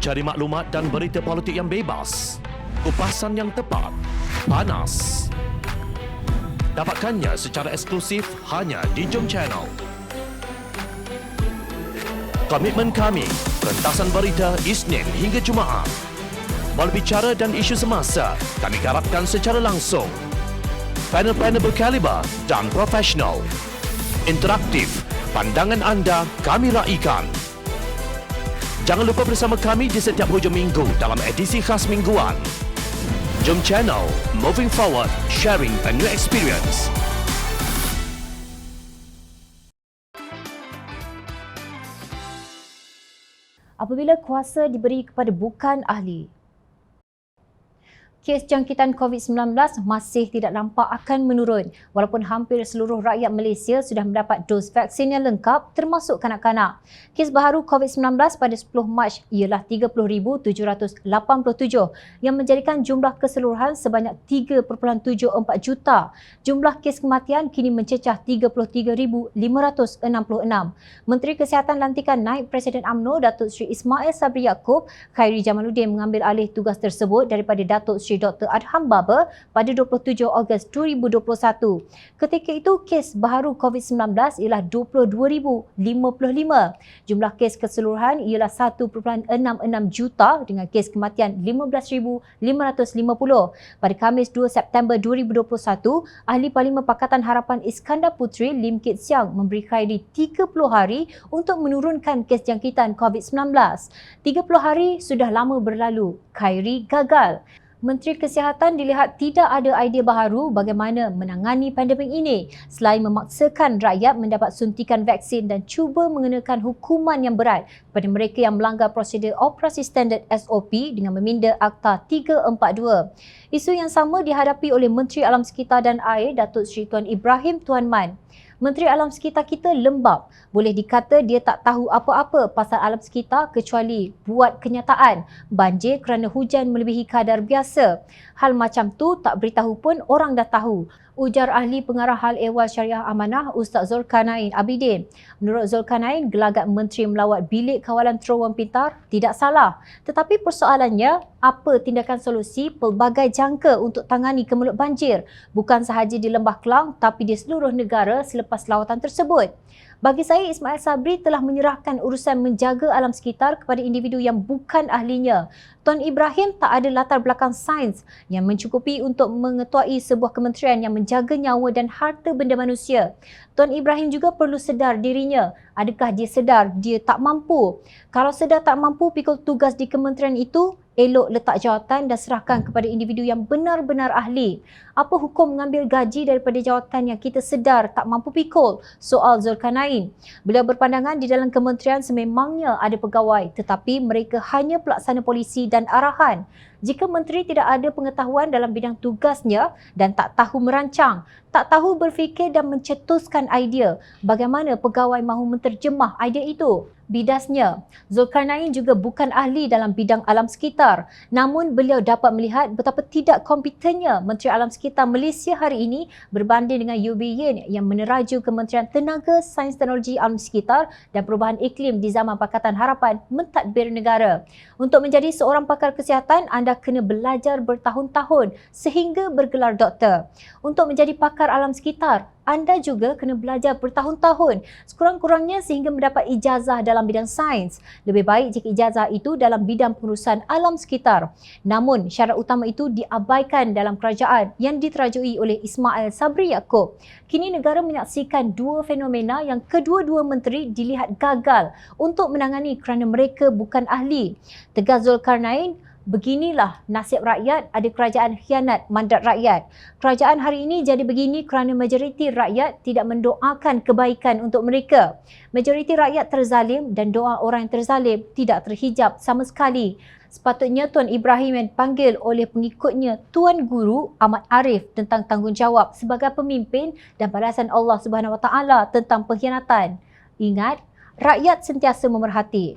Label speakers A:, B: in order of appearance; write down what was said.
A: Cari maklumat dan berita politik yang bebas, kupasan yang tepat, panas. Dapatkannya secara eksklusif hanya di Jom Channel. Komitmen kami, pentasan berita Isnin hingga Jumaat. Berbicara dan isu semasa, kami garapkan secara langsung. Panel-panel berkaliber dan profesional. Interaktif, pandangan anda kami raikan. Jangan lupa bersama kami di setiap hujung minggu dalam edisi khas mingguan. Jom Channel, moving forward, sharing a new experience.
B: Apabila kuasa diberi kepada bukan ahli. Kes jangkitan COVID-19 masih tidak nampak akan menurun walaupun hampir seluruh rakyat Malaysia sudah mendapat dos vaksin yang lengkap termasuk kanak-kanak. Kes baharu COVID-19 pada 10 Mac ialah 30,787 yang menjadikan jumlah keseluruhan sebanyak 3.74 juta. Jumlah kes kematian kini mencecah 33,566. Menteri Kesihatan lantikan Naib Presiden UMNO Datuk Seri Ismail Sabri Yaakob, Khairi Jamaluddin mengambil alih tugas tersebut daripada Datuk Seri Dr. Adham Baba pada 27 Ogos 2021. Ketika itu, kes baharu COVID-19 ialah 22,055. Jumlah kes keseluruhan ialah 1.66 juta dengan kes kematian 15,550. Pada Khamis 2 September 2021, Ahli Parlimen Pakatan Harapan Iskandar Puteri Lim Kit Siang memberi Khairi 30 hari untuk menurunkan kes jangkitan COVID-19. 30 hari sudah lama berlalu. Khairi gagal. Menteri Kesihatan dilihat tidak ada idea baharu bagaimana menangani pandemik ini selain memaksakan rakyat mendapat suntikan vaksin dan cuba mengenakan hukuman yang berat kepada mereka yang melanggar prosedur operasi standard SOP dengan meminda Akta 342. Isu yang sama dihadapi oleh Menteri Alam Sekitar dan Air Datuk Seri Tuan Ibrahim Tuan Man. Menteri Alam Sekitar kita lembab. Boleh dikata dia tak tahu apa-apa pasal alam sekitar kecuali buat kenyataan banjir kerana hujan melebihi kadar biasa. Hal macam tu tak beritahu pun orang dah tahu. Ujar Ahli Pengarah Hal Ehwal Syariah Amanah Ustaz Zulkarnain Abidin. Menurut Zulkarnain, gelagat Menteri melawat bilik kawalan terowong pintar tidak salah. Tetapi persoalannya, apa tindakan solusi pelbagai jangka untuk tangani kemelut banjir? Bukan sahaja di Lembah Kelang tapi di seluruh negara selepas lawatan tersebut. Bagi saya, Ismail Sabri telah menyerahkan urusan menjaga alam sekitar kepada individu yang bukan ahlinya. Tuan Ibrahim tak ada latar belakang sains yang mencukupi untuk mengetuai sebuah kementerian yang menjaga nyawa dan harta benda manusia. Tuan Ibrahim juga perlu sedar dirinya. Adakah dia sedar dia tak mampu? Kalau sedar tak mampu pikul tugas di kementerian itu, elok letak jawatan dan serahkan kepada individu yang benar-benar ahli. Apa hukum mengambil gaji daripada jawatan yang kita sedar tak mampu pikul? Soal Zulkarnain. Beliau berpandangan di dalam kementerian sememangnya ada pegawai tetapi mereka hanya pelaksana polisi dan arahan. Jika menteri tidak ada pengetahuan dalam bidang tugasnya dan tak tahu merancang, tak tahu berfikir dan mencetuskan idea, bagaimana pegawai mahu menterjemah idea itu? Bidasnya, Zulkarnain juga bukan ahli dalam bidang alam sekitar. Namun beliau dapat melihat betapa tidak kompetennya Menteri Alam Sekitar Malaysia hari ini berbanding dengan Yeo Bee Yin yang meneraju Kementerian Tenaga, Sains Teknologi Alam Sekitar dan Perubahan Iklim di zaman Pakatan Harapan mentadbir negara. Untuk menjadi seorang pakar kesihatan, anda kena belajar bertahun-tahun sehingga bergelar doktor. Untuk menjadi pakar alam sekitar, anda juga kena belajar bertahun-tahun, sekurang-kurangnya sehingga mendapat ijazah dalam bidang sains. Lebih baik jika ijazah itu dalam bidang pengurusan alam sekitar. Namun, syarat utama itu diabaikan dalam kerajaan yang diterajui oleh Ismail Sabri Yaakob. Kini negara menyaksikan dua fenomena yang kedua-dua menteri dilihat gagal untuk menangani kerana mereka bukan ahli. Tegas Zulkarnain, beginilah nasib rakyat, ada kerajaan khianat mandat rakyat. Kerajaan hari ini jadi begini kerana majoriti rakyat tidak mendoakan kebaikan untuk mereka. Majoriti rakyat terzalim dan doa orang yang terzalim tidak terhijab sama sekali. Sepatutnya Tuan Ibrahim yang dipanggil oleh pengikutnya Tuan Guru Ahmad Arif tentang tanggungjawab sebagai pemimpin dan balasan Allah Subhanahu Wa Taala tentang pengkhianatan. Ingat, rakyat sentiasa memerhati.